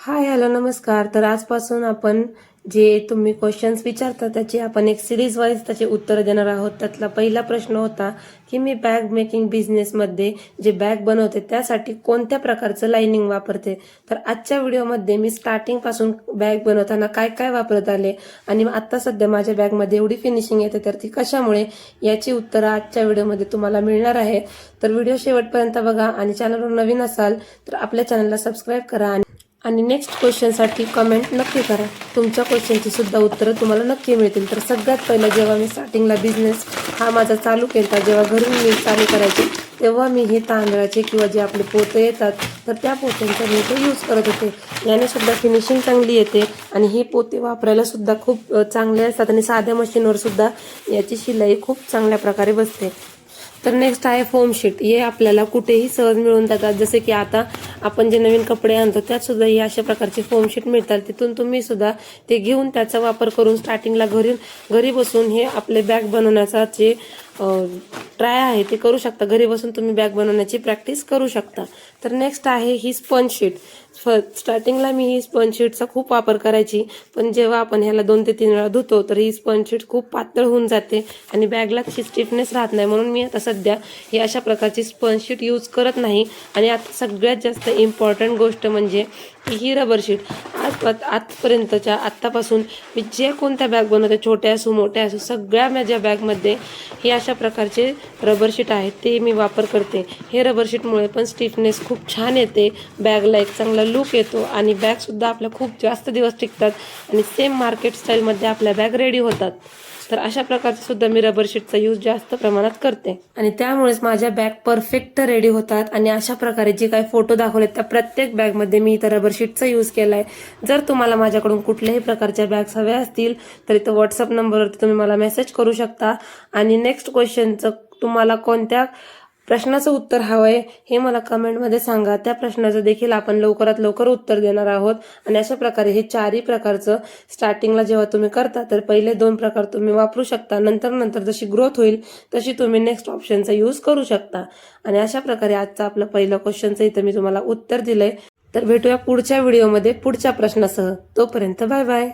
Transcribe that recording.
Hi hello नमस्कार. तर आजपासून आपण जे तुम्ही क्वेश्चन्स विचारता त्याची आपण एक सिरीज वाईज त्याचे उत्तर देणार आहोत. त्यातला पहिला प्रश्न होता की मी बॅग मेकिंग बिझनेसमध्ये जे बॅग बनवते त्यासाठी कोणत्या प्रकारचं लाइनिंग वापरते. तर आजच्या व्हिडिओमध्ये मी स्टार्टिंग पासून बॅग बनवताना काय काय वापरत आले आणि आता सध्या माझ्या बॅगमध्ये एवढी फिनिशिंग येते तर ती कशामुळे, याची उत्तरं आजच्या व्हिडिओमध्ये तुम्हाला मिळणार आहे. तर व्हिडिओ शेवटपर्यंत बघा आणि चॅनलवर नवीन असाल तर आपल्या चॅनलला सबस्क्राईब करा आणि नेक्स्ट क्वेश्चनसाठी कमेंट नक्की करा. तुमच्या क्वेश्चनची सुद्धा उत्तरं तुम्हाला नक्की मिळतील. तर सगळ्यात पहिलं जेव्हा मी स्टार्टिंगला बिझनेस हा माझा चालू केला, जेव्हा घरून मी चालू करायचे तेव्हा मी हे तांदळाचे किंवा जे आपले पोते येतात तर त्या पोत्यांचा मी तो यूज करत होते. याने सुद्धा फिनिशिंग चांगली येते आणि हे पोते वापरायला सुद्धा खूप चांगले असतात आणि साध्या मशीनवर सुद्धा याची शिलाई खूप चांगल्या प्रकारे बसते. तर नेक्स्ट आहे फोम शीट. हे आपल्याला कुठेही सहज मिळून जातात. जसे की आता आपण जे नवीन कपडे आणतो त्यात सुद्धा ही अशा प्रकारचे फोम शीट मिळतात. तिथून तुम्ही सुद्धा ते घेऊन त्याचा वापर करून स्टार्टिंगला घरी बसून हे आपले बॅग बनवण्याचा जे ट्राय आहे ते करू शकता. घरी बसून तुम्ही बॅग बनवण्याची प्रॅक्टिस करू शकता. तर नेक्स्ट आहे ही स्पंज शीट. स्टार्टिंगला मी ही स्पंज शीटचा खूप वापर करायची, पण जेव्हा आपण ह्याला 2 ते 3 वेळा धुतो तर ही स्पंज शीट खूप पातळ होऊन जाते आणि बॅगला तशी स्टिफनेस राहत नाही. म्हणून मी आता सध्या ही अशा प्रकारची स्पंज शीट यूज करत नाही. आणि आता सगळ्यात जास्त इम्पॉर्टंट गोष्ट म्हणजे ही रबर शीट. आत्तापासून मी जे कोणत्या बॅग बनवते, छोट्या असो मोठ्या असो, सगळ्या माझ्या बॅगमध्ये ही अशा प्रकारचे रबर शीट आहेत ते मी वापर करते. हे रबर शीटमुळे पण स्टिफनेस खूप छान येते, बॅगला एक चांगला लुक येतो आणि बॅगसुद्धा आपल्या खूप जास्त दिवस टिकतात आणि सेम मार्केट स्टाईलमध्ये आपल्या बॅग रेडी होतात. तर अशा प्रकारचे सुद्धा मी रबर शीटचा यूज जास्त प्रमाणात करते आणि त्यामुळेच माझ्या बॅग परफेक्ट रेडी होतात. आणि अशा प्रकारे जे काही फोटो दाखवलेत त्या प्रत्येक बॅगमध्ये मी इथं रबर शीटचा यूज केलाय. जर तुम्हाला माझ्याकडून कुठल्याही प्रकारच्या बॅग्स हव्या असतील तर इथं व्हॉट्सअप नंबरवरती तुम्ही मला मेसेज करू शकता. आणि नेक्स्ट क्वेश्चनचं तुम्हाला कोणत्या प्रश्नाचं उत्तर हवंय हे मला कमेंटमध्ये सांगा. त्या प्रश्नाचं देखील आपण लवकरात लवकर उत्तर देणार आहोत. आणि अशा प्रकारे हे चारही प्रकारचं स्टार्टिंगला जेव्हा तुम्ही करता तर पहिले 2 प्रकार तुम्ही वापरू शकता. नंतर जशी ग्रोथ होईल तशी तुम्ही नेक्स्ट ऑप्शनचा यूज करू शकता. आणि अशा प्रकारे आजचा आपलं पहिलं क्वेश्चनचं इथं मी तुम्हाला उत्तर दिलंय. तर भेटूया पुढच्या व्हिडिओमध्ये पुढच्या प्रश्नासह. तोपर्यंत बाय बाय.